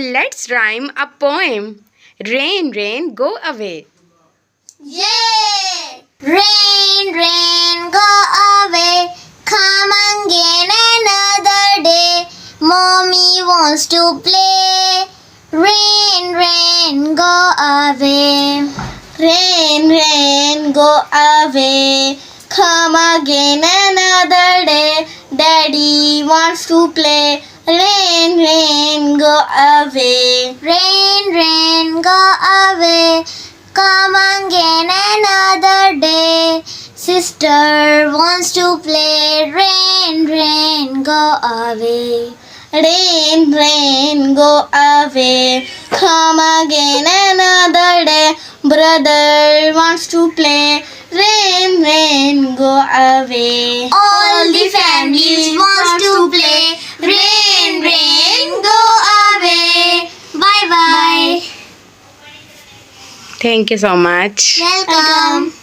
Let's rhyme a poem. Rain, rain, go away. Yay! Rain, rain, go away. Come again another day. Mommy wants to play. Rain, rain, go away. Rain, rain, go away. Come again another day. Daddy wants to play. Rain, rain, go away. Rain, rain, go away. Come again another day. Sister wants to play. Rain, rain, go away. Rain, rain, go away. Come again another day. Brother wants to play. Rain, rain, go away. All the families wants to play. Rain, rain, go away. Bye bye. Thank you so much. Welcome.